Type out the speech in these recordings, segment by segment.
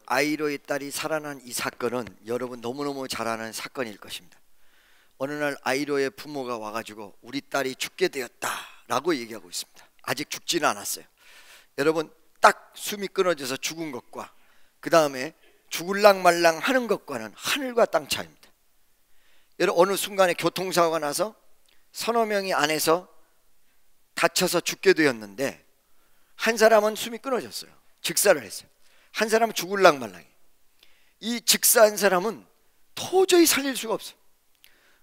아이로의 딸이 살아난 이 사건은 여러분 너무너무 잘 아는 사건일 것입니다. 어느 날 아이로의 부모가 와가지고 우리 딸이 죽게 되었다 라고 얘기하고 있습니다. 아직 죽지는 않았어요. 여러분, 딱 숨이 끊어져서 죽은 것과 그 다음에 죽을랑 말랑 하는 것과는 하늘과 땅 차이입니다. 여러분, 어느 순간에 교통사고가 나서 서너 명이 안에서 다쳐서 죽게 되었는데 한 사람은 숨이 끊어졌어요. 즉사를 했어요. 한 사람은 죽을랑 말랑. 이 즉사한 사람은 도저히 살릴 수가 없어요.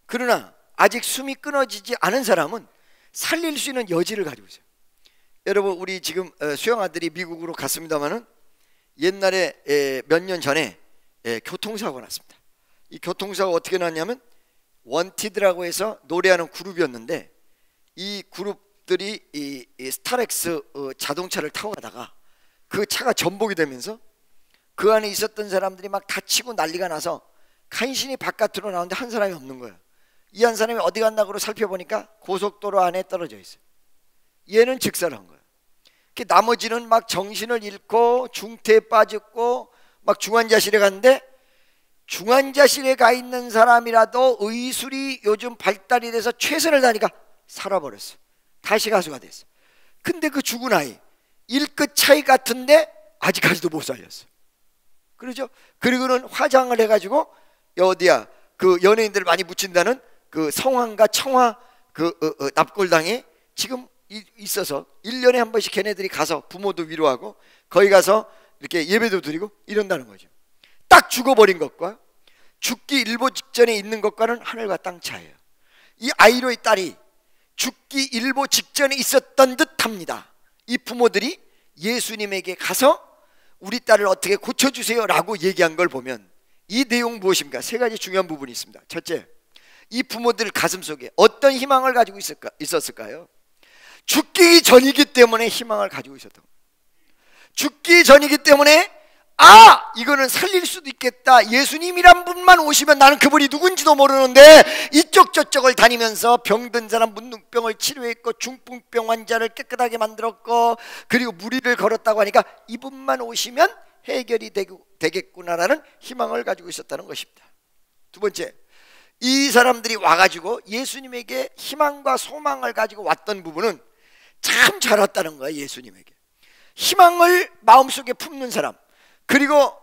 그러나 아직 숨이 끊어지지 않은 사람은 살릴 수 있는 여지를 가지고 있어요. 여러분, 우리 지금 수영아들이 미국으로 갔습니다마는 옛날에 몇 년 전에 교통사고가 났습니다. 이 교통사고가 어떻게 났냐면 원티드라고 해서 노래하는 그룹이었는데 이 그룹들이 이 스타렉스 자동차를 타고 가다가 그 차가 전복이 되면서 그 안에 있었던 사람들이 막 다치고 난리가 나서 간신히 바깥으로 나오는데 한 사람이 없는 거예요. 이 한 사람이 어디 갔나고 살펴보니까 고속도로 안에 떨어져 있어요. 얘는 즉사를 한 거예요. 나머지는 막 정신을 잃고 중태에 빠졌고 막 중환자실에 갔는데, 중환자실에 가 있는 사람이라도 의술이 요즘 발달이 돼서 최선을 다하니까 살아버렸어요. 다시 가수가 됐어요. 근데 그 죽은 아이 일끝 차이 같은데 아직까지도 못 살렸어요. 그러죠? 그리고는 화장을 해가지고 어디야 그 연예인들 많이 묻힌다는 그 성황과 청화 그 납골당에 지금 있어서 1년에 한 번씩 걔네들이 가서 부모도 위로하고 거기 가서 이렇게 예배도 드리고 이런다는 거죠. 딱 죽어버린 것과 죽기 일보 직전에 있는 것과는 하늘과 땅 차이예요. 이 아이로의 딸이 죽기 일보 직전에 있었던 듯합니다. 이 부모들이 예수님에게 가서 우리 딸을 어떻게 고쳐주세요 라고 얘기한 걸 보면 이 내용 무엇입니까? 세 가지 중요한 부분이 있습니다. 첫째, 이 부모들 가슴속에 어떤 희망을 가지고 있었을까요? 죽기 전이기 때문에 희망을 가지고 있었던 거예요. 죽기 전이기 때문에 이거는 살릴 수도 있겠다. 예수님이란 분만 오시면 나는 그분이 누군지도 모르는데 이쪽 저쪽을 다니면서 병든 사람 문둥병을 치료했고 중풍병 환자를 깨끗하게 만들었고 그리고 무리를 걸었다고 하니까 이분만 오시면 해결이 되겠구나라는 희망을 가지고 있었다는 것입니다. 두 번째, 이 사람들이 와가지고 예수님에게 희망과 소망을 가지고 왔던 부분은 참 잘 왔다는 거예요. 예수님에게 희망을 마음속에 품는 사람, 그리고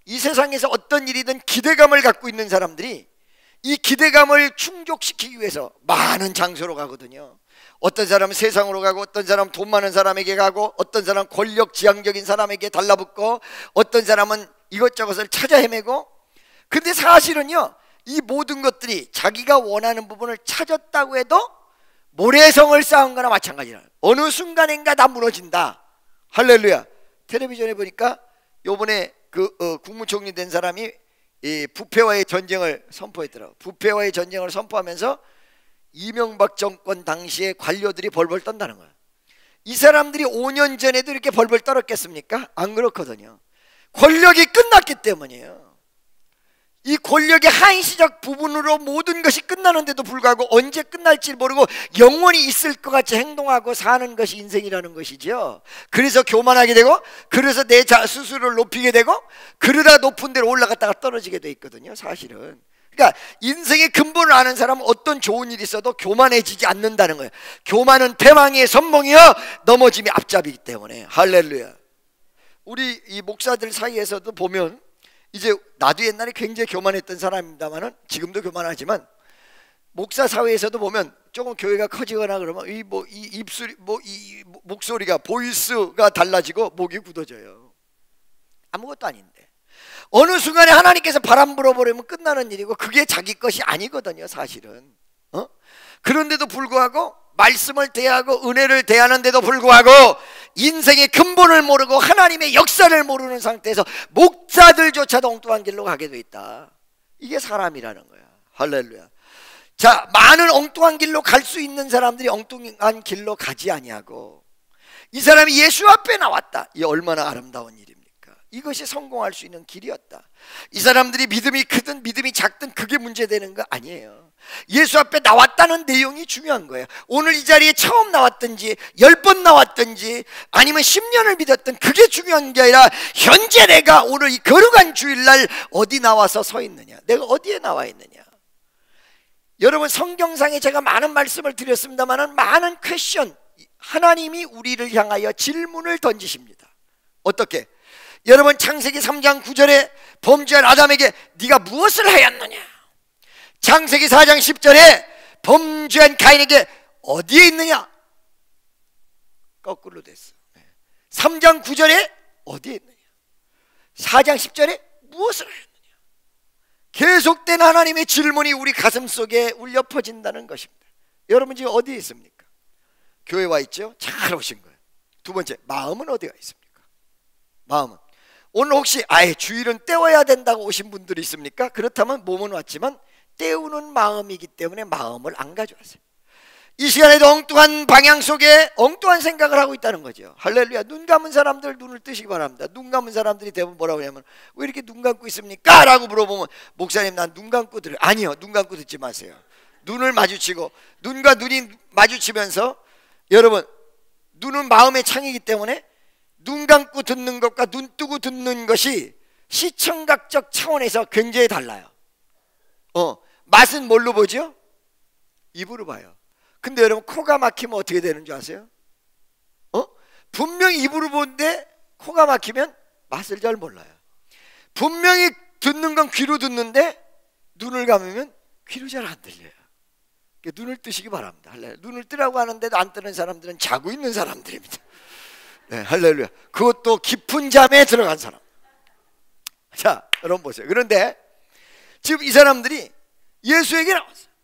이 세상에서 어떤 일이든 기대감을 갖고 있는 사람들이 이 기대감을 충족시키기 위해서 많은 장소로 가거든요. 어떤 사람은 세상으로 가고, 어떤 사람은 돈 많은 사람에게 가고, 어떤 사람은 권력 지향적인 사람에게 달라붙고, 어떤 사람은 이것저것을 찾아 헤매고. 근데 사실은요, 이 모든 것들이 자기가 원하는 부분을 찾았다고 해도 모래성을 쌓은 거나 마찬가지라. 어느 순간인가 다 무너진다. 할렐루야. 텔레비전에 보니까 요번에 국무총리 된 사람이 이 부패와의 전쟁을 선포했더라고요. 부패와의 전쟁을 선포하면서 이명박 정권 당시에 관료들이 벌벌 떤다는 거예요. 이 사람들이 5년 전에도 이렇게 벌벌 떨었겠습니까? 안 그렇거든요. 권력이 끝났기 때문이에요. 이 권력의 한시적 부분으로 모든 것이 끝나는데도 불구하고 언제 끝날지 모르고 영원히 있을 것 같이 행동하고 사는 것이 인생이라는 것이죠. 그래서 교만하게 되고, 그래서 내 스스로를 높이게 되고, 그러다 높은 데로 올라갔다가 떨어지게 돼 있거든요. 사실은. 그러니까 인생의 근본을 아는 사람은 어떤 좋은 일이 있어도 교만해지지 않는다는 거예요. 교만은 패망의 선봉이요 넘어짐이 앞잡이기 때문에. 할렐루야. 우리 이 목사들 사이에서도 보면, 이제 나도 옛날에 굉장히 교만했던 사람입니다만은 지금도 교만하지만, 목사 사회에서도 보면 조금 교회가 커지거나 그러면 이 입술이 이 목소리가 보이스가 달라지고 목이 굳어져요. 아무것도 아닌데 어느 순간에 하나님께서 바람 불어버리면 끝나는 일이고, 그게 자기 것이 아니거든요. 사실은. 그런데도 불구하고 말씀을 대하고 은혜를 대하는데도 불구하고 인생의 근본을 모르고 하나님의 역사를 모르는 상태에서 목사들조차도 엉뚱한 길로 가게 돼 있다. 이게 사람이라는 거야. 할렐루야. 자, 많은 엉뚱한 길로 갈 수 있는 사람들이 엉뚱한 길로 가지 아니하고, 이 사람이 예수 앞에 나왔다. 이 얼마나 아름다운 일입니까? 이것이 성공할 수 있는 길이었다. 이 사람들이 믿음이 크든 믿음이 작든 그게 문제되는 거 아니에요. 예수 앞에 나왔다는 내용이 중요한 거예요. 오늘 이 자리에 처음 나왔든지 10번 나왔든지 아니면 10년을 믿었든 그게 중요한 게 아니라 현재 내가 오늘 이 거룩한 주일날 어디 나와서 서 있느냐, 내가 어디에 나와 있느냐. 여러분, 성경상에 제가 많은 말씀을 드렸습니다만 많은 퀘션, 하나님이 우리를 향하여 질문을 던지십니다. 어떻게? 여러분, 창세기 3장 9절에 범죄한 아담에게 네가 무엇을 하였느냐, 창세기 4장 10절에 범죄한 가인에게 어디에 있느냐, 거꾸로 됐어. 3장 9절에 어디에 있느냐, 4장 10절에 무엇을 하였느냐. 계속된 하나님의 질문이 우리 가슴 속에 울려 퍼진다는 것입니다. 여러분 지금 어디에 있습니까? 교회 와 있죠? 잘 오신 거예요. 두 번째, 마음은 어디가 있습니까? 마음은. 오늘 혹시 아예 주일은 때워야 된다고 오신 분들이 있습니까? 그렇다면 몸은 왔지만 때우는 마음이기 때문에 마음을 안 가져왔어요. 이 시간에도 엉뚱한 방향 속에 엉뚱한 생각을 하고 있다는 거죠. 할렐루야. 눈 감은 사람들 눈을 뜨시기 바랍니다. 눈 감은 사람들이 대부분 뭐라고 하냐면 왜 이렇게 눈 감고 있습니까? 라고 물어보면 목사님 난 눈 감고 들어요. 아니요, 눈 감고 듣지 마세요. 눈을 마주치고 눈과 눈이 마주치면서, 여러분 눈은 마음의 창이기 때문에 눈 감고 듣는 것과 눈 뜨고 듣는 것이 시청각적 차원에서 굉장히 달라요. 맛은 뭘로 보죠? 입으로 봐요. 근데 여러분 코가 막히면 어떻게 되는 줄 아세요? 분명히 입으로 보는데 코가 막히면 맛을 잘 몰라요. 분명히 듣는 건 귀로 듣는데 눈을 감으면 귀로 잘 안 들려요. 눈을 뜨시기 바랍니다. 할렐루야. 눈을 뜨라고 하는데도 안 뜨는 사람들은 자고 있는 사람들입니다. 네, 할렐루야. 그것도 깊은 잠에 들어간 사람. 자, 여러분 보세요. 그런데 지금 이 사람들이 예수에게 나왔어요.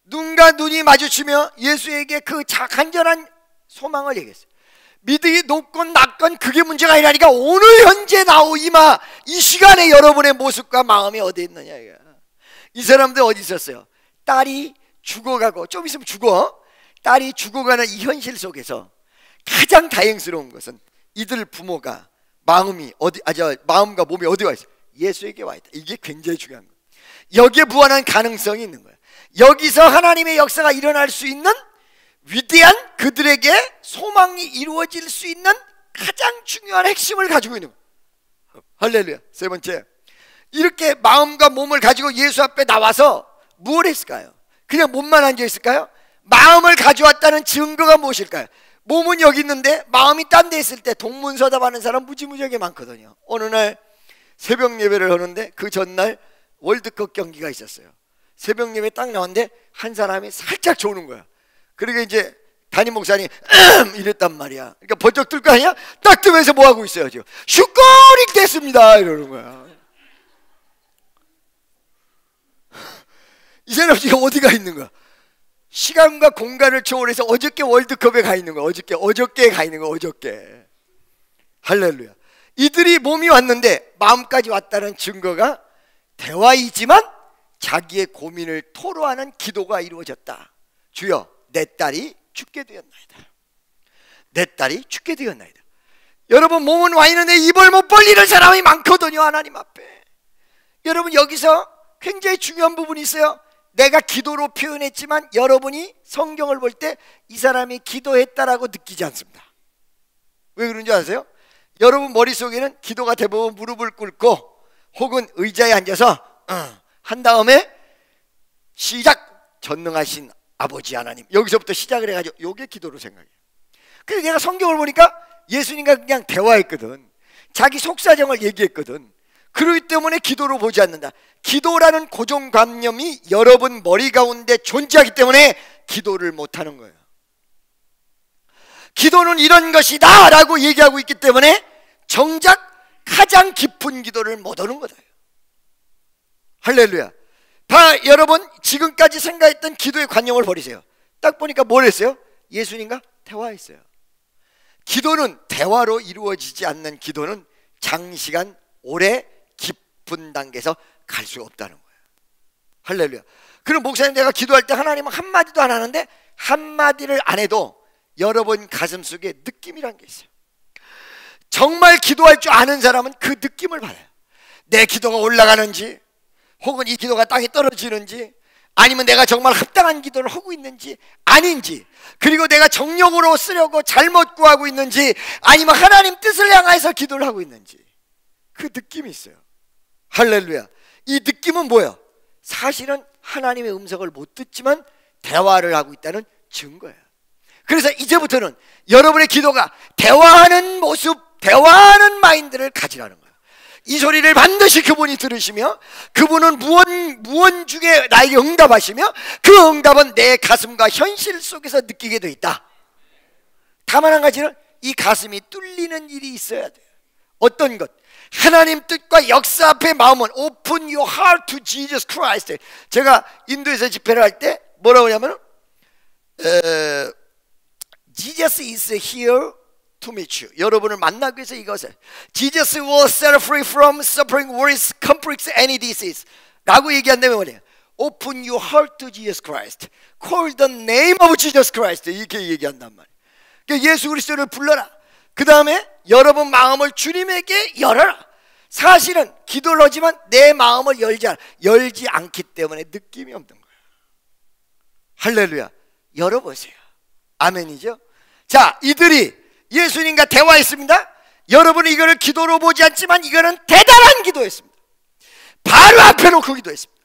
눈과 눈이 마주치며 예수에게 그 간절한 소망을 얘기했어요. 믿음이 높건 낮건 그게 문제가 아니라니까. 오늘 현재 나오 이마 이 시간에 여러분의 모습과 마음이 어디 있느냐. 이 사람들 어디 있었어요? 딸이 죽어가고 좀 있으면 죽어. 딸이 죽어가는 이 현실 속에서 가장 다행스러운 것은 이들 부모가 마음과 몸이 어디 와 있어요? 예수에게 와 있다. 이게 굉장히 중요한 거예요. 여기에 무한한 가능성이 있는 거예요. 여기서 하나님의 역사가 일어날 수 있는 위대한, 그들에게 소망이 이루어질 수 있는 가장 중요한 핵심을 가지고 있는 거예요. 할렐루야. 세 번째, 이렇게 마음과 몸을 가지고 예수 앞에 나와서 뭘 했을까요? 그냥 몸만 앉아 있을까요? 마음을 가져왔다는 증거가 무엇일까요? 몸은 여기 있는데 마음이 딴 데 있을 때 동문서답하는 사람 무지무지하게 많거든요. 어느 날 새벽 예배를 하는데 그 전날 월드컵 경기가 있었어요. 새벽 예배 딱 나왔는데 한 사람이 살짝 조는 거야. 그러니까 이제 담임 목사님 이랬단 말이야. 그러니까 번쩍 뜰 거 아니야? 딱 뜨면서 뭐 하고 있어요 지금? 슈거링 됐습니다 이러는 거야. 이 사람 지금 어디가 있는 거야? 시간과 공간을 초월해서 어저께 월드컵에 가 있는 거야. 어저께 가 있는 거야. 어저께. 할렐루야. 이들이 몸이 왔는데 마음까지 왔다는 증거가 대화이지만 자기의 고민을 토로하는 기도가 이루어졌다. 주여, 내 딸이 죽게 되었나이다. 내 딸이 죽게 되었나이다. 여러분, 몸은 와 있는데 입을 못 벌리는 사람이 많거든요, 하나님 앞에. 여러분, 여기서 굉장히 중요한 부분이 있어요. 내가 기도로 표현했지만 여러분이 성경을 볼 때 이 사람이 기도했다라고 느끼지 않습니다. 왜 그런지 아세요? 여러분 머릿속에는 기도가 대부분 무릎을 꿇고 혹은 의자에 앉아서 한 다음에 시작! 전능하신 아버지 하나님, 여기서부터 시작을 해가지고 요게 기도로 생각해요. 근데 내가 성경을 보니까 예수님과 그냥 대화했거든. 자기 속사정을 얘기했거든. 그렇기 때문에 기도로 보지 않는다. 기도라는 고정관념이 여러분 머리 가운데 존재하기 때문에 기도를 못하는 거예요. 기도는 이런 것이다 라고 얘기하고 있기 때문에 정작 가장 깊은 기도를 못 하는 거다. 할렐루야. 여러분 지금까지 생각했던 기도의 관념을 버리세요. 딱 보니까 뭘 했어요? 예수님과 대화했어요. 기도는 대화로 이루어지지 않는 기도는 장시간 오래 깊은 단계에서 갈 수 없다는 거예요. 할렐루야. 그럼 목사님, 내가 기도할 때 하나님은 한마디도 안 하는데 한마디를 안 해도 여러분 가슴 속에 느낌이란 게 있어요. 정말 기도할 줄 아는 사람은 그 느낌을 받아요. 내 기도가 올라가는지 혹은 이 기도가 땅에 떨어지는지 아니면 내가 정말 합당한 기도를 하고 있는지 아닌지, 그리고 내가 정력으로 쓰려고 잘못 구하고 있는지 아니면 하나님 뜻을 향해서 기도를 하고 있는지 그 느낌이 있어요. 할렐루야. 이 느낌은 뭐예요? 사실은 하나님의 음성을 못 듣지만 대화를 하고 있다는 증거예요. 그래서 이제부터는 여러분의 기도가 대화하는 모습, 대화하는 마인드를 가지라는 거예요. 이 소리를 반드시 그분이 들으시며 그분은 무언 중에 나에게 응답하시며 그 응답은 내 가슴과 현실 속에서 느끼게 돼 있다. 다만 한 가지는 이 가슴이 뚫리는 일이 있어야 돼요. 어떤 것? 하나님 뜻과 역사 앞에 마음은 Open your heart to Jesus Christ. 제가 인도에서 집회를 할 때 뭐라고 하냐면 Jesus is here to meet you. 여러분을 만나기 위해서 이것을 Jesus will set free from suffering, worries, complex, any disease 라고 얘기한다면 뭐냐? Open your heart to Jesus Christ. Call the name of Jesus Christ. 이렇게 얘기한단 말이에요. 그러니까 예수 그리스도를 불러라. 그 다음에 여러분 마음을 주님에게 열어라. 사실은 기도를 하지만 내 마음을 열지 않기 때문에 느낌이 없는 거예요. 할렐루야. 열어보세요. 아멘이죠. 자, 이들이 예수님과 대화했습니다. 여러분은 이거를 기도로 보지 않지만 이거는 대단한 기도였습니다. 바로 앞에 놓고 기도했습니다.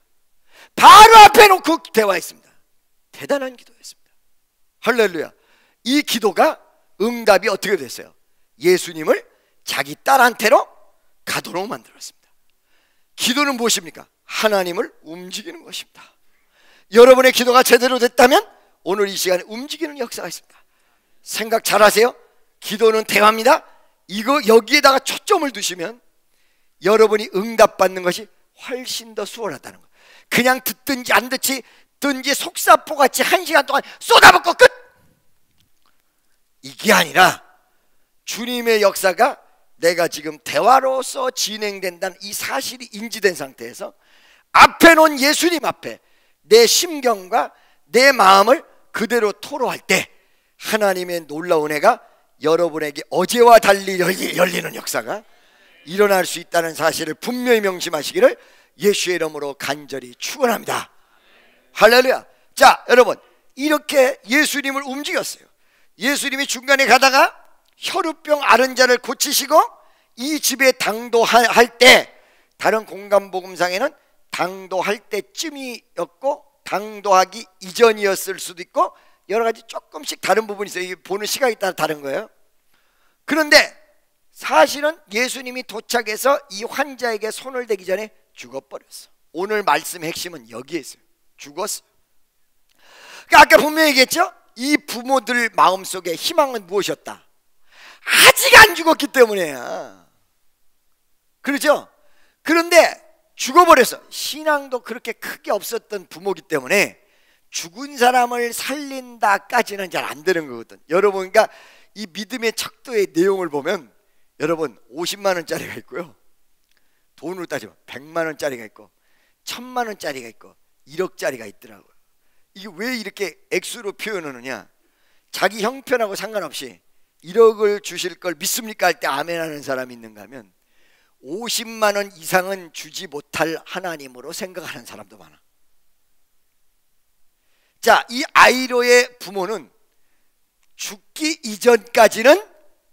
바로 앞에 놓고 대화했습니다. 대단한 기도였습니다. 할렐루야. 이 기도가 응답이 어떻게 됐어요? 예수님을 자기 딸한테로 가도록 만들었습니다. 기도는 무엇입니까? 하나님을 움직이는 것입니다. 여러분의 기도가 제대로 됐다면 오늘 이 시간에 움직이는 역사가 있습니다. 생각 잘하세요. 기도는 대화입니다. 이거 여기에다가 초점을 두시면 여러분이 응답받는 것이 훨씬 더 수월하다는 거예요. 그냥 듣든지 안 듣든지 속사포같이 1시간 동안 쏟아붓고 끝! 이게 아니라 주님의 역사가 내가 지금 대화로서 진행된다는 이 사실이 인지된 상태에서 앞에 놓은 예수님 앞에 내 심경과 내 마음을 그대로 토로할 때 하나님의 놀라운 애가 여러분에게 어제와 달리 열리는 역사가 일어날 수 있다는 사실을 분명히 명심하시기를 예수의 이름으로 간절히 축원합니다. 할렐루야. 자, 여러분, 이렇게 예수님을 움직였어요. 예수님이 중간에 가다가 혈우병 앓은 자를 고치시고 이 집에 당도할 때, 다른 공간복음상에는 당도할 때쯤이었고 당도하기 이전이었을 수도 있고 여러 가지 조금씩 다른 부분이 있어요. 이게 보는 시각에 따라 다른 거예요. 그런데 사실은 예수님이 도착해서 이 환자에게 손을 대기 전에 죽어버렸어. 오늘 말씀의 핵심은 여기에 있어요. 죽었어. 그러니까 아까 분명히 얘기했죠? 이 부모들 마음속에 희망은 무엇이었다? 아직 안 죽었기 때문이야. 그렇죠? 그런데 죽어버렸어. 신앙도 그렇게 크게 없었던 부모기 때문에 죽은 사람을 살린다까지는 잘 안 되는 거거든. 여러분, 그러니까 이 믿음의 척도의 내용을 보면 여러분 50만 원짜리가 있고요, 돈으로 따지면 100만 원짜리가 있고 1000만 원짜리가 있고 1억짜리가 있더라고요. 이게 왜 이렇게 액수로 표현하느냐? 자기 형편하고 상관없이 1억을 주실 걸 믿습니까? 할 때 아멘 하는 사람이 있는가 하면 50만 원 이상은 주지 못할 하나님으로 생각하는 사람도 많아. 자, 이 아이로의 부모는 죽기 이전까지는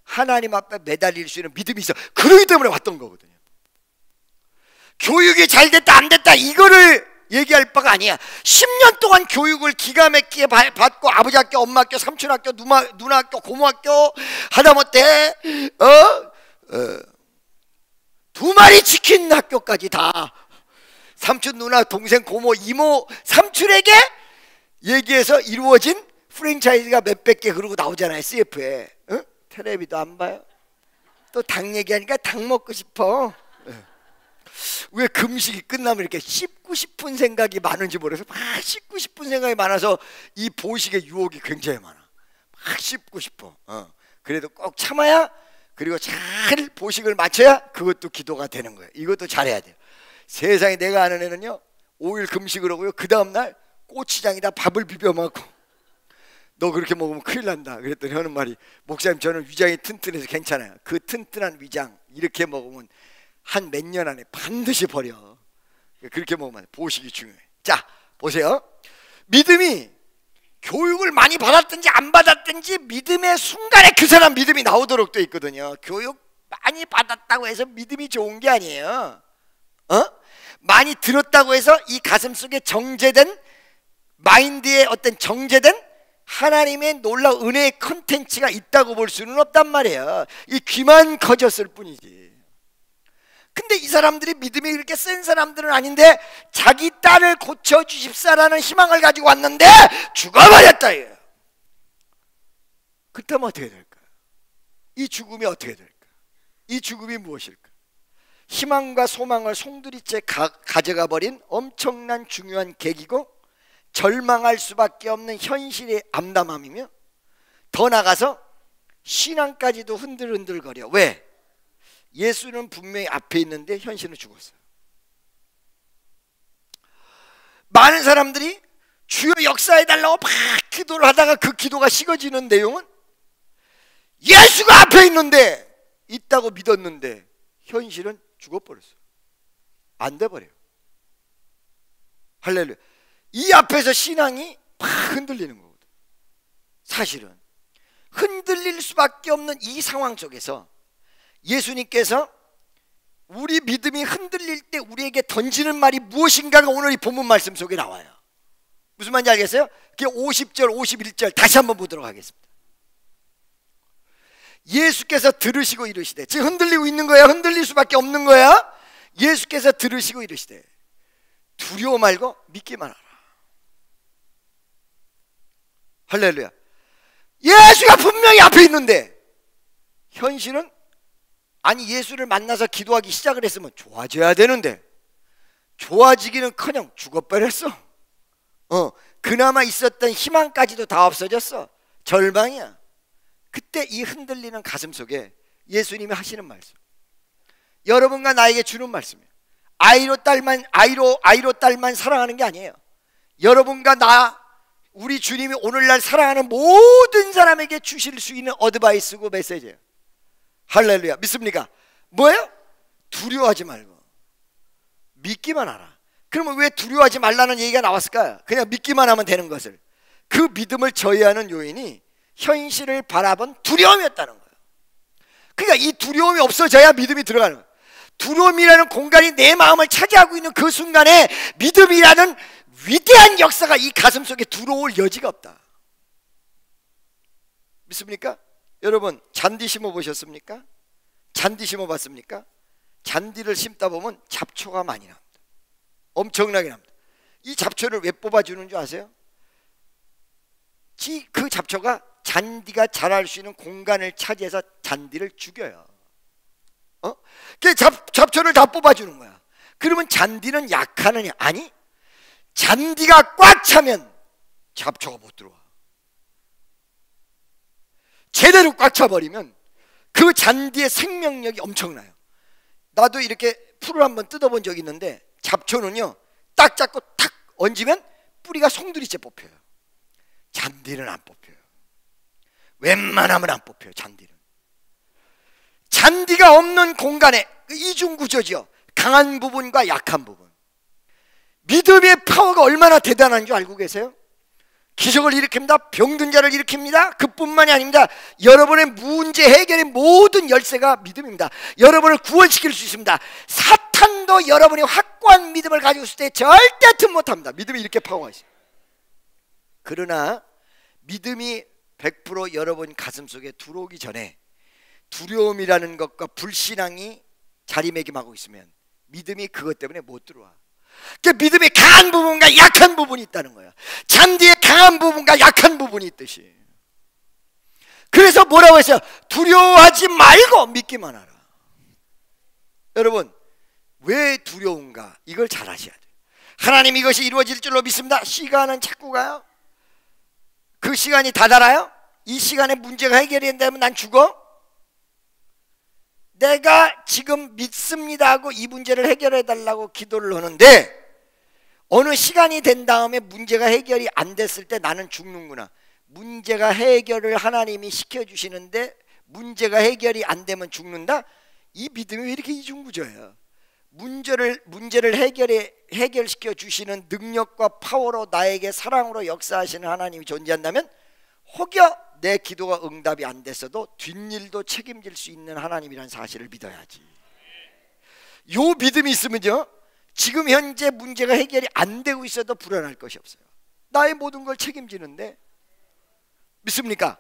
하나님 앞에 매달릴 수 있는 믿음이 있어. 그러기 때문에 왔던 거거든요. 교육이 잘 됐다 안 됐다 이거를 얘기할 바가 아니야. 10년 동안 교육을 기가 막히게 받고 아버지 학교, 엄마 학교, 삼촌 학교, 누나 학교, 고모 학교, 하다못해 2마리 치킨 학교까지 다 삼촌, 누나, 동생, 고모, 이모, 삼촌에게 얘기해서 이루어진 프랜차이즈가 몇백 개 그러고 나오잖아요. CF에. 어? 텔레비도 안 봐요. 또 닭 얘기하니까 닭 먹고 싶어. 왜 금식이 끝나면 이렇게 씹고 싶은 생각이 많은지 모르겠어. 막 씹고 싶은 생각이 많아서 이 보식의 유혹이 굉장히 많아. 막 씹고 싶어. 그래도 꼭 참아야, 그리고 잘 보식을 맞춰야 그것도 기도가 되는 거예요. 이것도 잘해야 돼요. 세상에 내가 아는 애는요 5일 금식을 하고요, 그 다음날 고추장에다 밥을 비벼 먹고, 너 그렇게 먹으면 큰일 난다 그랬더니 하는 말이, 목사님 저는 위장이 튼튼해서 괜찮아요. 그 튼튼한 위장 이렇게 먹으면 한 몇 년 안에 반드시 버려. 그렇게 먹으면 보식이 중요해. 자, 보세요. 믿음이 교육을 많이 받았든지 안 받았든지 믿음의 순간에 그 사람 믿음이 나오도록 돼 있거든요. 교육 많이 받았다고 해서 믿음이 좋은 게 아니에요. 많이 들었다고 해서 이 가슴 속에 정제된 마인드에 어떤 정제된 하나님의 놀라운 은혜의 컨텐츠가 있다고 볼 수는 없단 말이에요. 이 귀만 커졌을 뿐이지. 근데 이 사람들이 믿음이 그렇게 센 사람들은 아닌데 자기 딸을 고쳐주십사라는 희망을 가지고 왔는데 죽어버렸다 이거예요. 그렇다면 어떻게 될까요? 이 죽음이 어떻게 될까요? 이 죽음이 무엇일까? 희망과 소망을 송두리째 가져가 버린 엄청난 중요한 계기고 절망할 수밖에 없는 현실의 암담함이며 더 나가서 신앙까지도 흔들흔들거려. 왜? 예수는 분명히 앞에 있는데 현실은 죽었어요. 많은 사람들이 주여 역사해달라고 막 기도를 하다가 그 기도가 식어지는 내용은 예수가 앞에 있는데 있다고 믿었는데 현실은 죽어버렸어요. 안 돼버려요. 할렐루야. 이 앞에서 신앙이 막 흔들리는 거거든. 사실은 흔들릴 수밖에 없는 이 상황 속에서 예수님께서 우리 믿음이 흔들릴 때 우리에게 던지는 말이 무엇인가가 오늘 이 본문 말씀 속에 나와요. 무슨 말인지 알겠어요? 그게 50절 51절 다시 한번 보도록 하겠습니다. 예수께서 들으시고 이르시되, 지금 흔들리고 있는 거야? 흔들릴 수밖에 없는 거야? 예수께서 들으시고 이르시되 두려워 말고 믿기만 하라. 할렐루야. 예수가 분명히 앞에 있는데 현실은 아니 예수를 만나서 기도하기 시작을 했으면 좋아져야 되는데 좋아지기는커녕 죽어버렸어. 그나마 있었던 희망까지도 다 없어졌어. 절망이야. 그때 이 흔들리는 가슴 속에 예수님이 하시는 말씀, 여러분과 나에게 주는 말씀이에요. 아이로 딸만 사랑하는 게 아니에요. 여러분과 나, 우리 주님이 오늘날 사랑하는 모든 사람에게 주실 수 있는 어드바이스고 메시지예요. 할렐루야. 믿습니까? 뭐예요? 두려워하지 말고 믿기만 하라. 그러면 왜 두려워하지 말라는 얘기가 나왔을까요? 그냥 믿기만 하면 되는 것을. 그 믿음을 저해하는 요인이 현실을 바라본 두려움이었다는 거예요. 그러니까 이 두려움이 없어져야 믿음이 들어가는 거예요. 두려움이라는 공간이 내 마음을 차지하고 있는 그 순간에 믿음이라는 위대한 역사가 이 가슴 속에 들어올 여지가 없다. 믿습니까? 여러분 잔디 심어 보셨습니까? 잔디 심어 봤습니까? 잔디를 심다 보면 잡초가 많이 납니다. 엄청나게 납니다. 이 잡초를 왜 뽑아주는 줄 아세요? 그 잡초가 잔디가 자랄 수 있는 공간을 차지해서 잔디를 죽여요. 그 잡초를 다 뽑아주는 거야. 그러면 잔디는 약하느냐? 아니, 잔디가 꽉 차면 잡초가 못 들어와. 제대로 꽉 차버리면 그 잔디의 생명력이 엄청나요. 나도 이렇게 풀을 한번 뜯어본 적이 있는데 잡초는요 딱 잡고 탁 얹으면 뿌리가 송두리째 뽑혀요. 잔디는 안 뽑혀요. 웬만하면 안 뽑혀요. 잔디는. 잔디가 없는 공간에 이중구조죠. 강한 부분과 약한 부분. 믿음의 파워가 얼마나 대단한 줄 알고 계세요? 기적을 일으킵니다. 병든 자를 일으킵니다. 그뿐만이 아닙니다. 여러분의 문제 해결의 모든 열쇠가 믿음입니다. 여러분을 구원시킬 수 있습니다. 사탄도 여러분이 확고한 믿음을 가지고 있을 때 절대 틈 못합니다. 믿음이 이렇게 파워가 있어요. 그러나 믿음이 100% 여러분 가슴 속에 들어오기 전에 두려움이라는 것과 불신앙이 자리매김하고 있으면 믿음이 그것 때문에 못 들어와. 그 믿음의 강한 부분과 약한 부분이 있다는 거야. 잔디의 강한 부분과 약한 부분이 있듯이. 그래서 뭐라고 했어요? 두려워하지 말고 믿기만 하라. 여러분 왜 두려운가? 이걸 잘 아셔야 돼요. 하나님 이것이 이루어질 줄로 믿습니다. 시간은 자꾸 가요. 그 시간이 다다라요? 이 시간에 문제가 해결이 된다면 난 죽어? 내가 지금 믿습니다 하고 이 문제를 해결해 달라고 기도를 하는데 어느 시간이 된 다음에 문제가 해결이 안 됐을 때 나는 죽는구나. 문제가 해결을 하나님이 시켜주시는데 문제가 해결이 안 되면 죽는다? 이 믿음이 왜 이렇게 이중구조예요? 문제를 해결시켜 주시는 능력과 파워로 나에게 사랑으로 역사하시는 하나님이 존재한다면 혹여 내 기도가 응답이 안 됐어도 뒷일도 책임질 수 있는 하나님이라는 사실을 믿어야지. 요 믿음이 있으면요, 지금 현재 문제가 해결이 안 되고 있어도 불안할 것이 없어요. 나의 모든 걸 책임지는데. 믿습니까?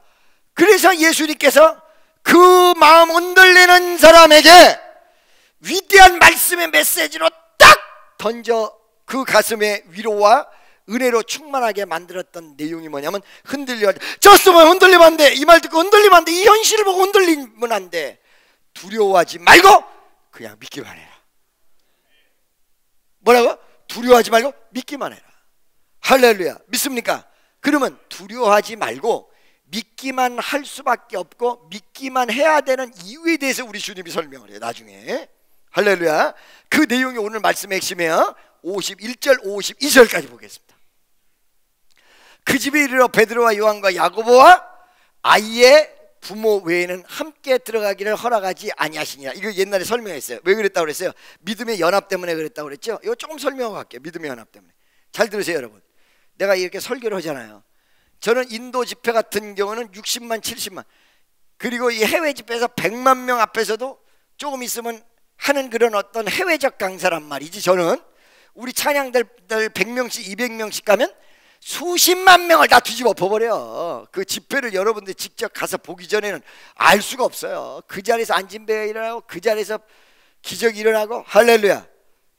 그래서 예수님께서 그 마음 흔들리는 사람에게 위대한 말씀의 메시지로 딱 던져 그 가슴에 위로와 은혜로 충만하게 만들었던 내용이 뭐냐면, 졌으면 흔들리면 안 돼. 이 말 듣고 흔들리면 안 돼. 이 현실을 보고 흔들리면 안 돼. 두려워하지 말고 그냥 믿기만 해라. 뭐라고? 두려워하지 말고 믿기만 해라. 할렐루야. 믿습니까? 그러면 두려워하지 말고 믿기만 할 수밖에 없고 믿기만 해야 되는 이유에 대해서 우리 주님이 설명을 해요, 나중에. 할렐루야. 그 내용이 오늘 말씀의 핵심이에요. 51절 52절까지 보겠습니다. 그 집에 이르러 베드로와 요한과 야고보와 아이의 부모 외에는 함께 들어가기를 허락하지 아니하시니라. 이거 옛날에 설명했어요. 왜 그랬다고 그랬어요? 믿음의 연합 때문에 그랬다고 그랬죠. 이거 조금 설명하고 갈게요. 믿음의 연합 때문에. 잘 들으세요, 여러분. 내가 이렇게 설교를 하잖아요. 저는 인도 집회 같은 경우는 60만 70만, 그리고 이 해외 집회에서 100만 명 앞에서도 조금 있으면 하는 그런 어떤 해외적 강사란 말이지. 저는 우리 찬양들 100명씩 200명씩 가면 수십만 명을 다 뒤집어 엎어버려. 그 집회를 여러분들 직접 가서 보기 전에는 알 수가 없어요. 그 자리에서 안진배가 일어나고 그 자리에서 기적이 일어나고. 할렐루야.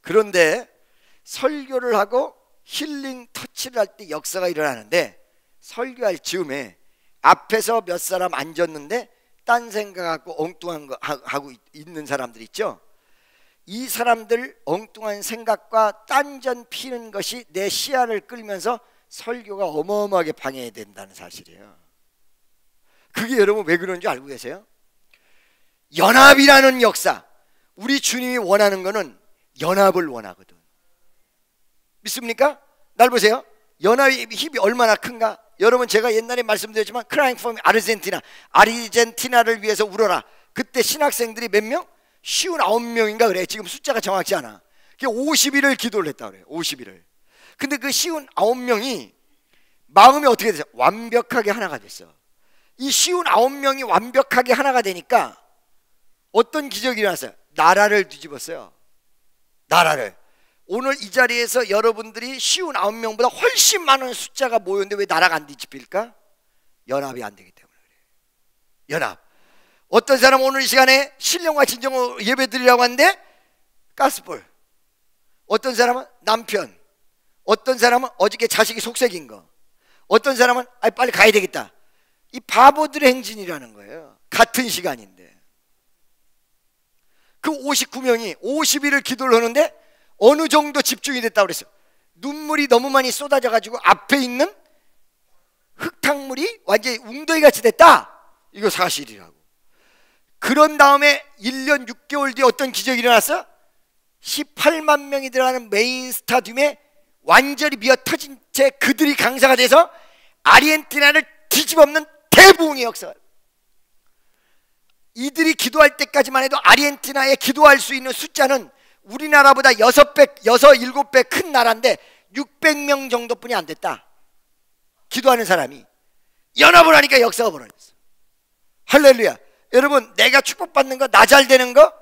그런데 설교를 하고 힐링 터치를 할 때 역사가 일어나는데, 설교할 즈음에 앞에서 몇 사람 앉았는데 딴 생각하고 엉뚱한 거 하고 있는 사람들 있죠. 이 사람들 엉뚱한 생각과 딴전 피는 것이 내 시야를 끌면서 설교가 어마어마하게 방해된다는 사실이에요. 그게 여러분 왜 그런지 알고 계세요? 연합이라는 역사, 우리 주님이 원하는 거는 연합을 원하거든. 믿습니까? 날 보세요. 연합의 힘이 얼마나 큰가? 여러분, 제가 옛날에 말씀드렸지만 크라잉 폼 아르헨티나를 위해서 울어라. 그때 신학생들이 몇 명? 59명인가 그래. 지금 숫자가 정확치 않아. 50일을 기도를 했다 그래요. 50일을. 근데 그 59명이 마음이 어떻게 됐어요? 완벽하게 하나가 됐어. 이 59명이 완벽하게 하나가 되니까 어떤 기적이 일어났어요? 나라를 뒤집었어요. 나라를. 오늘 이 자리에서 여러분들이 59명보다 훨씬 많은 숫자가 모였는데 왜 나라가 안 뒤집힐까? 연합이 안 되기 때문에 그래요. 연합. 어떤 사람은 오늘 이 시간에 신령과 진정으로 예배 드리라고 하는데 가스불. 어떤 사람은 남편. 어떤 사람은 어저께 자식이 속삭인 거. 어떤 사람은 빨리 가야 되겠다. 이 바보들의 행진이라는 거예요. 같은 시간인데. 그 59명이 50일을 기도를 하는데 어느 정도 집중이 됐다고 그랬어요. 눈물이 너무 많이 쏟아져 가지고 앞에 있는 흙탕물이 완전히 웅덩이같이 됐다. 이거 사실이라고. 그런 다음에 1년 6개월 뒤에 어떤 기적이 일어났어? 18만 명이 들어가는 메인 스타디움에 완전히 미어터진 채 그들이 강사가 돼서 아르헨티나를 뒤집어엎는 대부흥의 역사가. 이들이 기도할 때까지만 해도 아르헨티나에 기도할 수 있는 숫자는 우리나라보다 7배 큰 나라인데 600명 정도뿐이 안 됐다. 기도하는 사람이. 연합을 하니까 역사가 벌어졌어. 할렐루야. 여러분, 내가 축복받는 거, 나 잘 되는 거,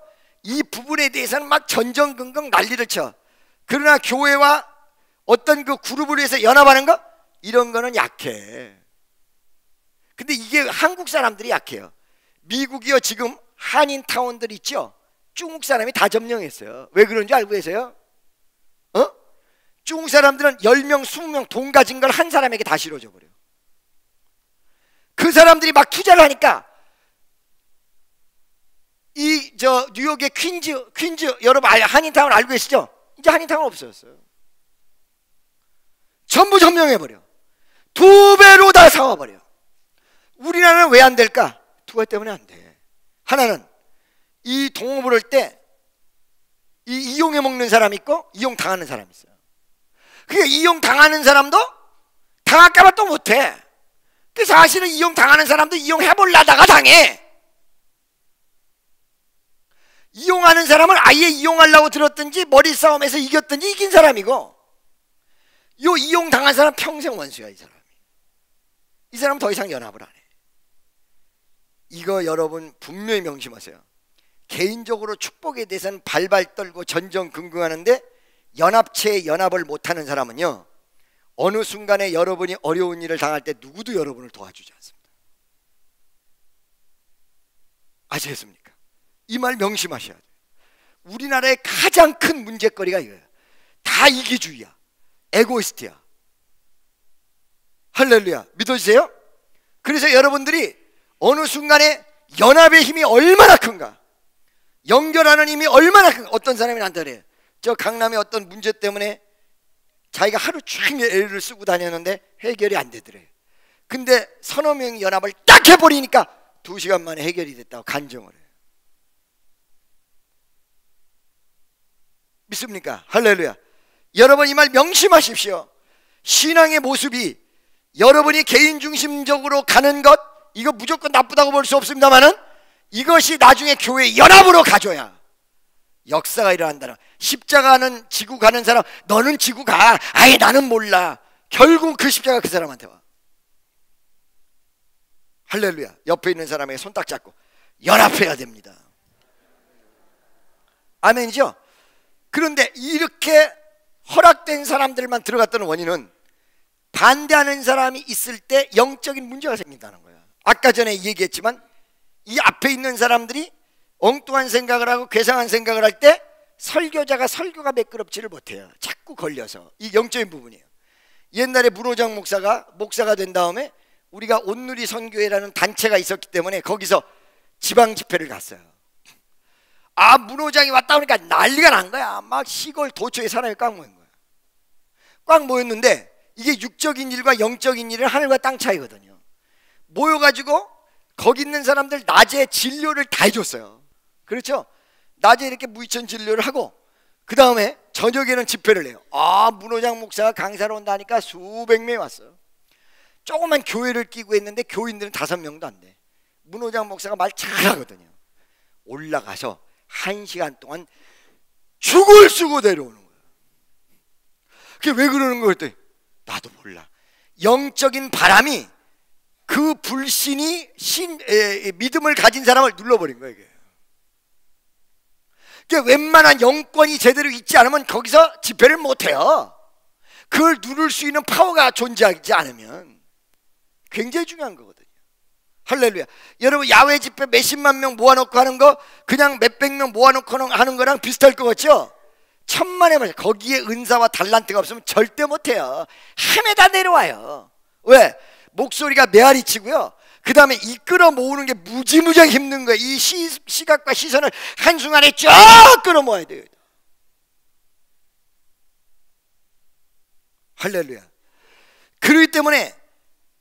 이 부분에 대해서는 막 전전긍긍 난리를 쳐. 그러나 교회와 어떤 그 그룹을 위해서 연합하는 거, 이런 거는 약해. 근데 이게 한국 사람들이 약해요. 미국이요, 지금 한인타운들 있죠? 중국 사람이 다 점령했어요. 왜 그런지 알고 계세요? 중국 사람들은 10명, 20명 돈 가진 걸 한 사람에게 다 실어줘 버려요. 그 사람들이 막 투자를 하니까 뉴욕의 퀸즈 여러분 한인타운 알고 계시죠? 이제 한인타운 없어졌어요. 전부 점령해버려. 2배로 다 사와버려. 우리나라는 왜 안 될까? 두 가지 때문에 안 돼. 하나는 이 동업을 할 때 이용해 먹는 사람이 있고 이용 당하는 사람이 있어요. 그러니까 이용 당하는 사람도 당할까봐 또 못해. 그 사실은 이용 당하는 사람도 이용해 보려다가 당해. 이용하는 사람은 아예 이용하려고 들었든지 머리 싸움에서 이겼든지 이긴 사람이고, 요 이용당한 사람 평생 원수야. 이 사람이. 이 사람은 더 이상 연합을 안 해. 이거 여러분 분명히 명심하세요. 개인적으로 축복에 대해서는 발발 떨고 전전긍긍하는데 연합체에 연합을 못하는 사람은요, 어느 순간에 여러분이 어려운 일을 당할 때 누구도 여러분을 도와주지 않습니다. 아시겠습니까? 이 말 명심하셔야 돼요. 우리나라의 가장 큰 문제거리가 이거예요. 다 이기주의야. 에고이스트야. 할렐루야. 믿어지세요? 그래서 여러분들이 어느 순간에 연합의 힘이 얼마나 큰가, 연결하는 힘이 얼마나 큰가. 어떤 사람이 나한테 그래요. 저 강남의 어떤 문제 때문에 자기가 하루 종일 애를 쓰고 다녔는데 해결이 안 되더래요. 근데 서너 명이 연합을 딱 해버리니까 2시간 만에 해결이 됐다고 간증을 해요. 믿습니까? 할렐루야. 여러분 이 말 명심하십시오. 신앙의 모습이 여러분이 개인 중심적으로 가는 것, 이거 무조건 나쁘다고 볼 수 없습니다만은 이것이 나중에 교회 연합으로 가줘야 역사가 일어난다는. 십자가는 지고 가는 사람, 너는 지고 가, 아예 나는 몰라. 결국 그 십자가 그 사람한테 와. 할렐루야. 옆에 있는 사람에게 손 딱 잡고 연합해야 됩니다. 아멘이죠? 그런데 이렇게 허락된 사람들만 들어갔던 원인은 반대하는 사람이 있을 때 영적인 문제가 생긴다는 거야. 아까 전에 얘기했지만 이 앞에 있는 사람들이 엉뚱한 생각을 하고 괴상한 생각을 할 때 설교자가 설교가 매끄럽지를 못해요. 자꾸 걸려서. 이 영적인 부분이에요. 옛날에 문호장 목사가 된 다음에 우리가 온누리 선교회라는 단체가 있었기 때문에 거기서 지방 집회를 갔어요. 아, 문호장이 왔다 보니까 난리가 난 거야. 막 시골 도처에 사람이 꽉 모인 거야. 꽉 모였는데 이게 육적인 일과 영적인 일은 하늘과 땅 차이거든요. 모여가지고 거기 있는 사람들 낮에 진료를 다 해줬어요. 그렇죠? 낮에 이렇게 무의천 진료를 하고 그 다음에 저녁에는 집회를 해요. 아, 문호장 목사가 강사로 온다니까 수백 명이 왔어요. 조그만 교회를 끼고 있는데 교인들은 5명도 안 돼. 문호장 목사가 말 잘하거든요. 올라가서 1시간 동안 죽을 쓰고 내려오는 거예요. 그게 왜 그러는 거예요? 그랬더니 나도 몰라. 영적인 바람이 그 불신이 믿음을 가진 사람을 눌러버린 거예요. 이게. 웬만한 영권이 제대로 있지 않으면 거기서 집회를 못해요. 그걸 누를 수 있는 파워가 존재하지 않으면. 굉장히 중요한 거거든요. 할렐루야. 여러분 야외 집회 몇십만 명 모아놓고 하는 거 그냥 몇백 명 모아놓고 하는 거랑 비슷할 것 같죠? 천만의 말. 거기에 은사와 달란트가 없으면 절대 못해요. 헤매다 내려와요. 왜? 목소리가 메아리 치고요. 그 다음에 이끌어 모으는 게 무지무지하게 힘든 거예요. 이 시각과 시선을 한순간에 쫙 끌어 모아야 돼요. 할렐루야. 그렇기 때문에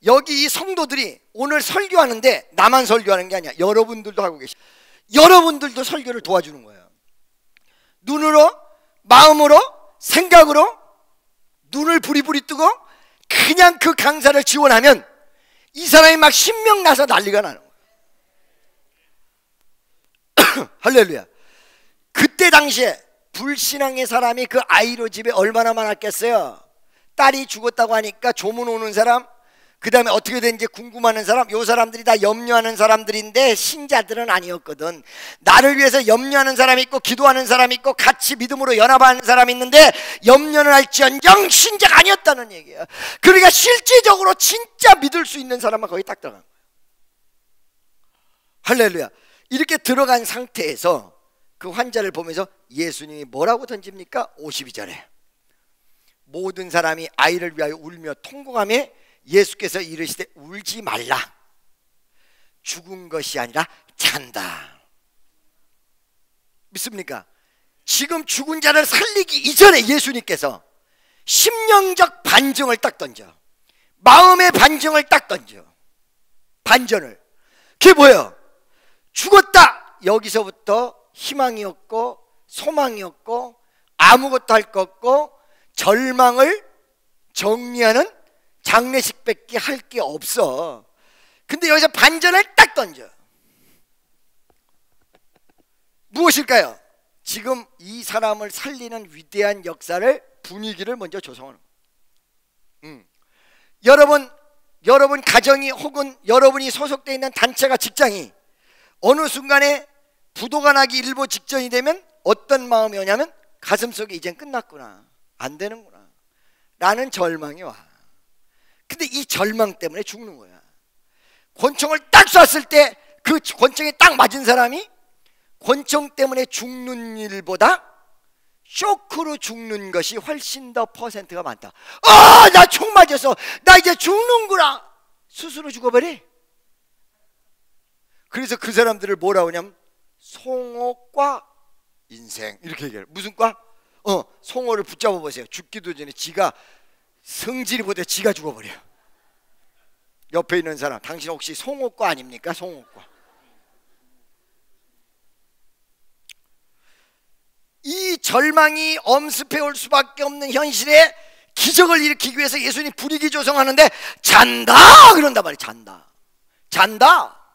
여기 이 성도들이 오늘 설교하는데 나만 설교하는 게 아니야. 여러분들도 하고 계시. 여러분들도 설교를 도와주는 거예요. 눈으로, 마음으로, 생각으로 눈을 부리부리 뜨고 그냥 그 강사를 지원하면 이 사람이 막 신명 나서 난리가 나는 거예요. 할렐루야. 그때 당시에 불신앙의 사람이 그 아이로 집에 얼마나 많았겠어요. 딸이 죽었다고 하니까 조문 오는 사람, 그 다음에 어떻게 된지 궁금하는 사람, 요 사람들이 다 염려하는 사람들인데 신자들은 아니었거든. 나를 위해서 염려하는 사람이 있고 기도하는 사람이 있고 같이 믿음으로 연합하는 사람이 있는데 염려는 할지언정 신자가 아니었다는 얘기야. 그러니까 실질적으로 진짜 믿을 수 있는 사람만 거기 딱 들어간 거야. 할렐루야. 이렇게 들어간 상태에서 그 환자를 보면서 예수님이 뭐라고 던집니까? 52절에 모든 사람이 아이를 위하여 울며 통곡하며 예수께서 이르시되 울지 말라. 죽은 것이 아니라 잔다. 믿습니까? 지금 죽은 자를 살리기 이전에 예수님께서 심령적 반증을 딱 던져. 마음의 반증을 딱 던져. 반전을. 그게 뭐예요? 죽었다. 여기서부터 희망이 없고 소망이 없고 아무것도 할 거 없고 절망을 정리하는 장례식밖에 할 게 없어. 근데 여기서 반전을 딱 던져. 무엇일까요? 지금 이 사람을 살리는 위대한 역사를, 분위기를 먼저 조성하는 거예요. 여러분 가정이 혹은 여러분이 소속되어 있는 단체가, 직장이 어느 순간에 부도가 나기 일보 직전이 되면 어떤 마음이 오냐면 가슴속에 이젠 끝났구나, 안 되는구나 라는 절망이 와. 근데 이 절망 때문에 죽는 거야. 권총을 딱 쐈을 때 그 권총에 딱 맞은 사람이 권총 때문에 죽는 일보다 쇼크로 죽는 것이 훨씬 더 퍼센트가 많다. 나 총 맞았어, 나 이제 죽는구나, 스스로 죽어버려. 그래서 그 사람들을 뭐라고 하냐면 송호과 인생 이렇게 얘기해요. 무슨 과? 송호를 붙잡아 보세요. 죽기도 전에 지가 성질이 보다 지가 죽어버려요. 옆에 있는 사람, 당신 혹시 송호과 아닙니까? 송호과. 이 절망이 엄습해올 수밖에 없는 현실에 기적을 일으키기 위해서 예수님이 분위기 조성하는데 잔다 그런단 말이에요. 잔다.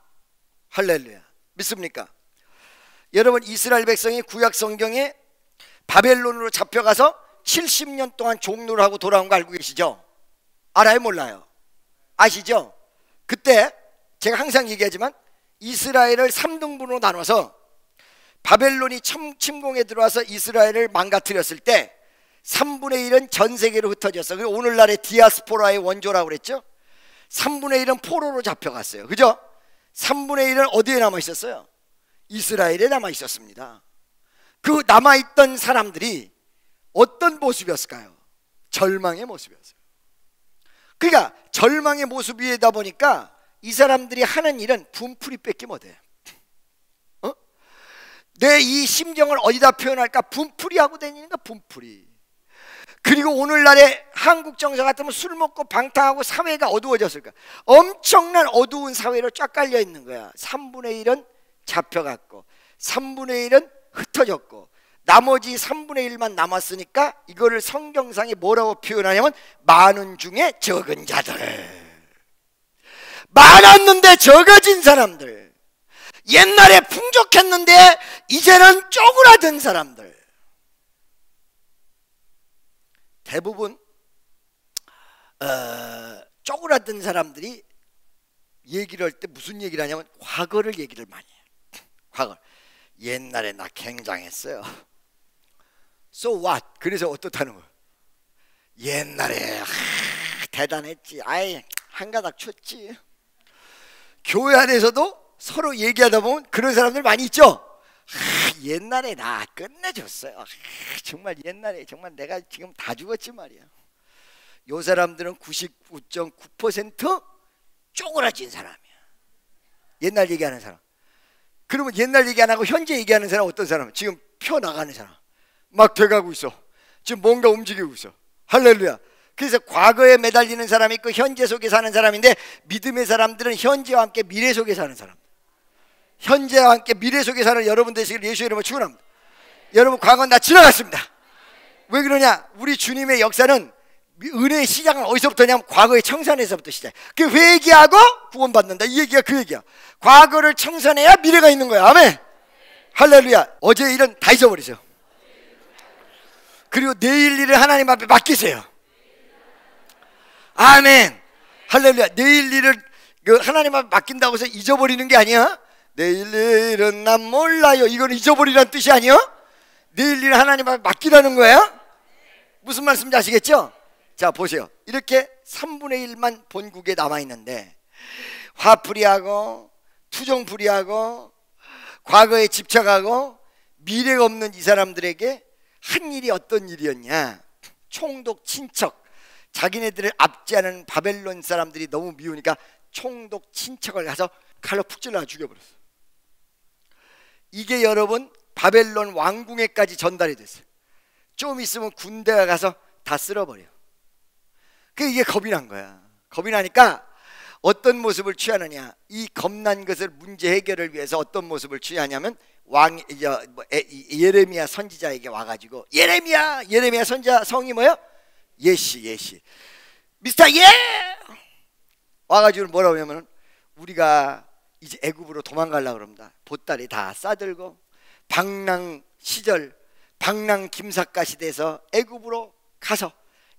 할렐루야. 믿습니까? 여러분, 이스라엘 백성이 구약 성경에 바벨론으로 잡혀가서 70년 동안 종노를 하고 돌아온 거 알고 계시죠? 알아요? 몰라요? 아시죠? 그때 제가 항상 얘기하지만 이스라엘을 3등분으로 나눠서 바벨론이 침공에 들어와서 이스라엘을 망가뜨렸을 때 3분의 1은 전 세계로 흩어졌어. 그리고 오늘날의 디아스포라의 원조라고 그랬죠? 3분의 1은 포로로 잡혀갔어요. 그죠? 3분의 1은 어디에 남아 있었어요? 이스라엘에 남아 있었습니다. 그 남아있던 사람들이 어떤 모습이었을까요? 절망의 모습이었어요. 그러니까 절망의 모습이다 보니까 이 사람들이 하는 일은 분풀이밖에 못해요. 내 이 심정을 어디다 표현할까? 분풀이하고 다니는 거야, 분풀이. 그리고 오늘날의 한국 정서 같으면 술 먹고 방탕하고 사회가 어두워졌을까? 엄청난 어두운 사회로 쫙 깔려 있는 거야. 3분의 1은 잡혀갔고 3분의 1은 흩어졌고 나머지 3분의 1만 남았으니까 이거를 성경상에 뭐라고 표현하냐면 많은 중에 적은 자들, 많았는데 적어진 사람들, 옛날에 풍족했는데 이제는 쪼그라든 사람들. 대부분 쪼그라든 사람들이 얘기를 할 때 무슨 얘기를 하냐면 과거를 얘기를 많이 해요. 과거. 옛날에 나 굉장했어요. So what? 그래서 어떻다는 거예요? 옛날에 대단했지. 아이 한가닥 쳤지. 교회 안에서도 서로 얘기하다 보면 그런 사람들 많이 있죠. 옛날에 나 끝내줬어요. 정말 옛날에 정말 내가 지금 다 죽었지 말이야. 요 사람들은 99.9% 쪼그라진 사람이야. 옛날 얘기하는 사람. 그러면 옛날 얘기 안 하고 현재 얘기하는 사람 어떤 사람? 지금 펴나가는 사람. 막 돼가고 있어. 지금 뭔가 움직이고 있어. 할렐루야. 그래서 과거에 매달리는 사람이 있고 현재 속에 사는 사람인데, 믿음의 사람들은 현재와 함께 미래 속에 사는 사람. 현재와 함께 미래 속에 사는 여러분 되시기를 예수의 이름으로 축원합니다. 여러분, 과거는 다 지나갔습니다. 왜 그러냐? 우리 주님의 역사는 은혜의 시작은 어디서부터냐면 과거의 청산에서부터 시작. 그 회개하고 구원받는다, 이 얘기가 그 얘기야. 과거를 청산해야 미래가 있는 거야. 아멘. 할렐루야. 어제 일은 다 잊어버리세요. 그리고 내일 일을 하나님 앞에 맡기세요. 아멘. 할렐루야. 내일 일을 하나님 앞에 맡긴다고 해서 잊어버리는 게 아니야. 내일 일은 난 몰라요, 이거는 잊어버리라는 뜻이 아니야. 내일 일을 하나님 앞에 맡기라는 거야. 무슨 말씀인지 아시겠죠? 자 보세요. 이렇게 3분의 1만 본국에 남아있는데 화풀이하고 투정풀이하고 과거에 집착하고 미래가 없는 이 사람들에게 한 일이 어떤 일이었냐? 총독 친척, 자기네들을 압제하는 바벨론 사람들이 너무 미우니까 총독 친척을 가서 칼로 푹 찔러 죽여버렸어. 이게 여러분 바벨론 왕궁에까지 전달이 됐어요. 좀 있으면 군대가 가서 다 쓸어버려. 이게 겁이 난 거야. 겁이 나니까 어떤 모습을 취하느냐? 이 겁난 것을 문제 해결을 위해서 어떤 모습을 취하냐면 예레미야 선지자에게 와가지고, 예레미야 선지자 성이 뭐예요? 예시 미스터 예 와가지고 뭐라고 하냐면, 우리가 이제 애굽으로 도망가려고 그럽니다. 보따리 다 싸들고 방랑 시절 방랑 김삿갓이 돼서 애굽으로 가서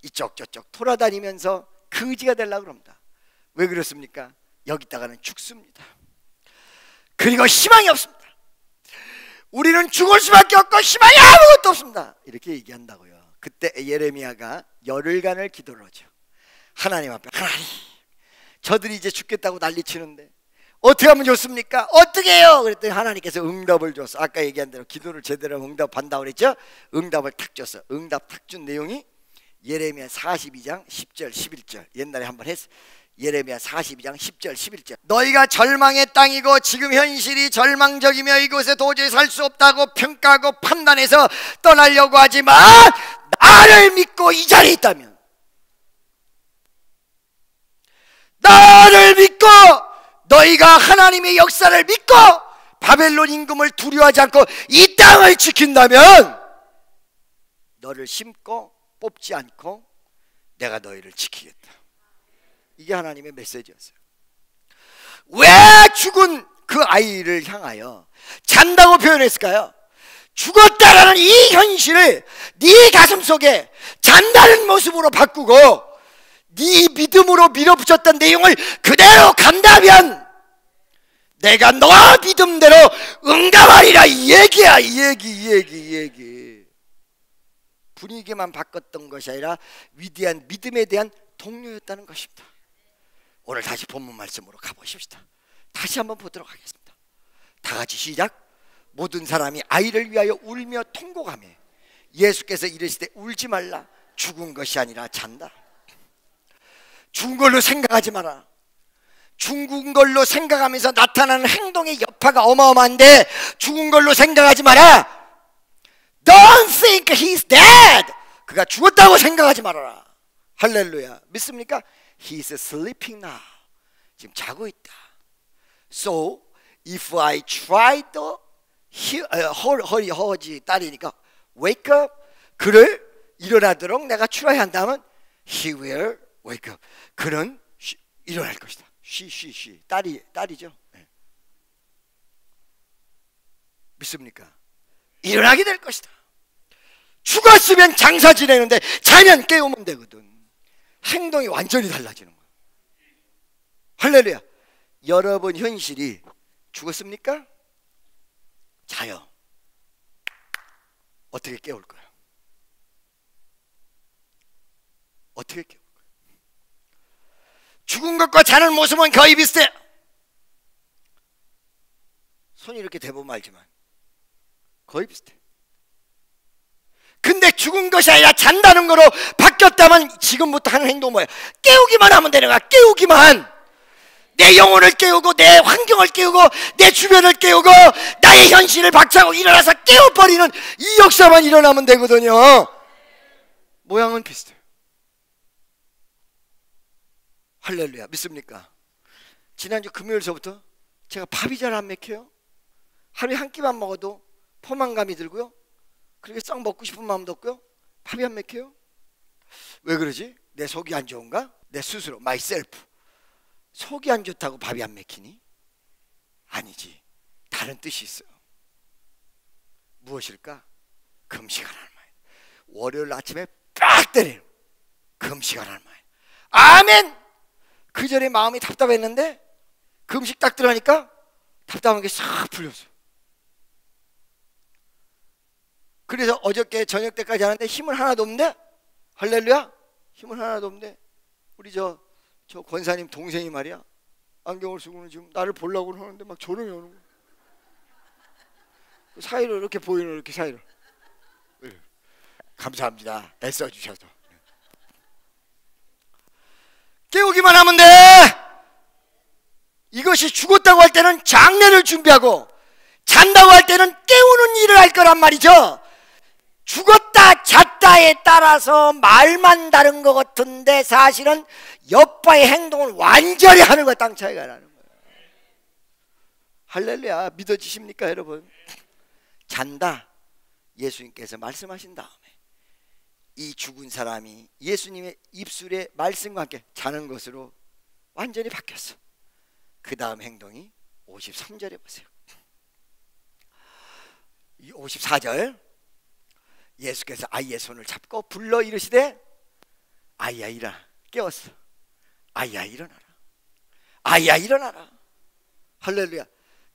이쪽 저쪽 돌아다니면서 거지가 되려고 합니다. 왜 그렇습니까? 여기다가는 죽습니다. 그리고 희망이 없습니다. 우리는 죽을 수밖에 없고 희망이 아무것도 없습니다. 이렇게 얘기한다고요. 그때 예레미야가 열흘간을 기도를 하죠. 하나님 앞에, 하나님, 저들이 이제 죽겠다고 난리치는데 어떻게 하면 좋습니까? 어떻게 해요? 그랬더니 하나님께서 응답을 줬어. 아까 얘기한 대로 기도를 제대로 응답한다고 그랬죠? 응답을 탁 줬어. 응답 탁 준 내용이 예레미야 42장 10절 11절. 옛날에 한번 했어. 예레미야 42장 10절 11절. 너희가 절망의 땅이고 지금 현실이 절망적이며 이곳에 도저히 살 수 없다고 평가하고 판단해서 떠나려고 하지만 나를 믿고 이 자리에 있다면, 나를 믿고 너희가 하나님의 역사를 믿고 바벨론 임금을 두려워하지 않고 이 땅을 지킨다면 너를 심고 뽑지 않고 내가 너희를 지키겠다. 이게 하나님의 메시지였어요. 왜 죽은 그 아이를 향하여 잔다고 표현했을까요? 죽었다라는 이 현실을 네 가슴 속에 잔다는 모습으로 바꾸고 네 믿음으로 밀어붙였던 내용을 그대로 간다면 내가 너와 믿음대로 응답하리라. 이 얘기야. 이 얘기. 분위기만 바꿨던 것이 아니라 위대한 믿음에 대한 동료였다는 것입니다. 오늘 다시 본문 말씀으로 가보십시다. 다시 한번 보도록 하겠습니다. 다 같이 시작. 모든 사람이 아이를 위하여 울며 통곡하며 예수께서 이르시되 울지 말라. 죽은 것이 아니라 잔다. 죽은 걸로 생각하지 마라. 죽은 걸로 생각하면서 나타나는 행동의 여파가 어마어마한데 죽은 걸로 생각하지 마라. Don't think he's dead. 그가 죽었다고 생각하지 말아라. 할렐루야. 믿습니까? He's sleeping now. 지금 자고 있다. So if I try to 허지 딸이니까 wake up, 그를 일어나도록 내가 추라야 한다면 he will wake up. 그는 일어날 것이다. she 딸이죠. 네. 믿습니까? 일어나게 될 것이다. 죽었으면 장사 지내는데 자면 깨우면 되거든. 행동이 완전히 달라지는 거예요. 할렐루야. 여러분 현실이 죽었습니까? 자요. 어떻게 깨울 거예요? 어떻게 깨울 거예요? 죽은 것과 자는 모습은 거의 비슷해요. 손이 이렇게 대보면 알지만 거의 비슷해. 근데 죽은 것이 아니라 잔다는 거로 바뀌었다면 지금부터 하는 행동은 뭐예요? 깨우기만 하면 되는 거야. 깨우기만. 내 영혼을 깨우고 내 환경을 깨우고 내 주변을 깨우고 나의 현실을 박차고 일어나서 깨워버리는 이 역사만 일어나면 되거든요. 모양은 비슷해요. 할렐루야. 믿습니까? 지난주 금요일서부터 제가 밥이 잘 안 먹혀요. 하루에 한 끼만 먹어도 포만감이 들고요. 그렇게 썩 먹고 싶은 마음도 없고요. 밥이 안 먹혀요. 왜 그러지? 내 속이 안 좋은가? 내 스스로, myself. 속이 안 좋다고 밥이 안 먹히니? 아니지. 다른 뜻이 있어요. 무엇일까? 금식하라는 말. 월요일 아침에 빡 때리는 금식하라는 말. 아멘. 그 전에 마음이 답답했는데 금식 딱 들어가니까 답답한 게 싹 풀렸어. 그래서 어저께 저녁 때까지 하는데 힘을 하나도 없는데, 할렐루야, 힘을 하나도 없는데 우리 저 권사님 동생이 말이야, 안경을 쓰고는 지금 나를 보려고 하는데 막 졸음이 오는 거야. 사이로 이렇게 보이는, 이렇게 사이로. 감사합니다. 애써주셔서. 깨우기만 하면 돼. 이것이 죽었다고 할 때는 장례를 준비하고 잔다고 할 때는 깨우는 일을 할 거란 말이죠. 죽었다 잤다에 따라서 말만 다른 것 같은데 사실은 여파의 행동을 완전히 하늘과 땅 차이가 나는 거예요. 할렐루야. 믿어지십니까 여러분? 잔다. 예수님께서 말씀하신 다음에 이 죽은 사람이 예수님의 입술의 말씀과 함께 자는 것으로 완전히 바뀌었어. 그 다음 행동이 53절에 보세요. 54절 예수께서 아이의 손을 잡고 불러 이르시되 아이야 일어나. 깨웠어. 아이야 일어나라. 아이야 일어나라. 할렐루야.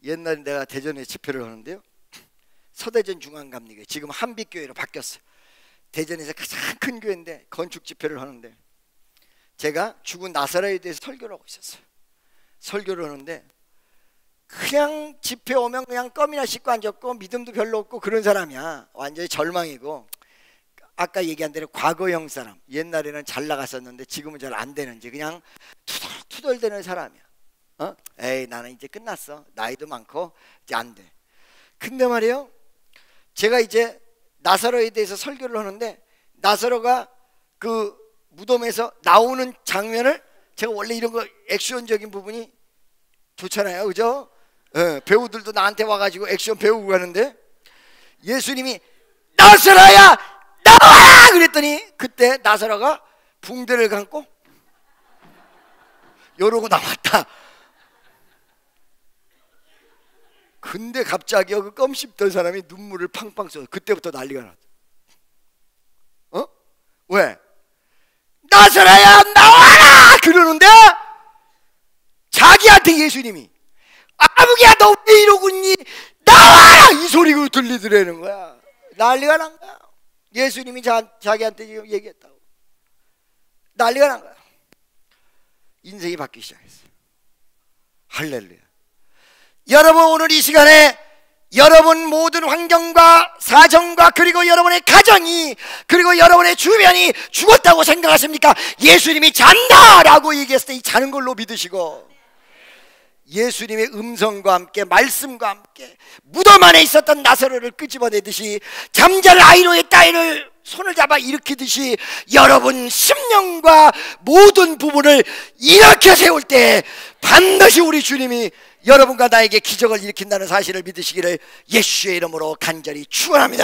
옛날에 내가 대전에 집회를 하는데요, 서대전 중앙감리교회, 지금 한빛교회로 바뀌었어요. 대전에서 가장 큰 교회인데 건축 집회를 하는데 제가 죽은 나사로에 대해서 설교를 하고 있었어요. 설교를 하는데 그냥 집회 오면 그냥 껌이나 씻고 앉았고 믿음도 별로 없고 그런 사람이야. 완전히 절망이고, 아까 얘기한 대로 과거형 사람, 옛날에는 잘 나갔었는데 지금은 잘 안 되는지 그냥 투덜투덜대는 사람이야. 에이 나는 이제 끝났어. 나이도 많고 이제 안 돼. 근데 말이에요, 제가 이제 나사로에 대해서 설교를 하는데 나사로가 그 무덤에서 나오는 장면을, 제가 원래 이런 거 액션적인 부분이 좋잖아요, 그죠? 배우들도 나한테 와가지고 액션 배우고 가는데 예수님이 나사로야 나와라 그랬더니 그때 나사로가 붕대를 감고 이러고 나왔다. 근데 갑자기 그 껌 씹던 사람이 눈물을 팡팡 쏟아. 그때부터 난리가 났어. 왜? 나사로야 나와라 그러는데 자기한테 예수님이 아무개야 너 왜 이러고 있니? 나와라 이 소리가 들리더라는 거야. 난리가 난 거야. 예수님이 자기한테 지금 얘기했다고. 난리가 난 거야. 인생이 바뀌기 시작했어요. 할렐루야. 여러분 오늘 이 시간에 여러분 모든 환경과 사정과 그리고 여러분의 가정이 그리고 여러분의 주변이 죽었다고 생각하십니까? 예수님이 잔다라고 얘기했을 때 이 자는 걸로 믿으시고, 예수님의 음성과 함께 말씀과 함께 무덤 안에 있었던 나사로를 끄집어내듯이 잠자는 아이로의 딸을 손을 잡아 일으키듯이 여러분 심령과 모든 부분을 일으켜 세울 때 반드시 우리 주님이 여러분과 나에게 기적을 일으킨다는 사실을 믿으시기를 예수의 이름으로 간절히 축원합니다.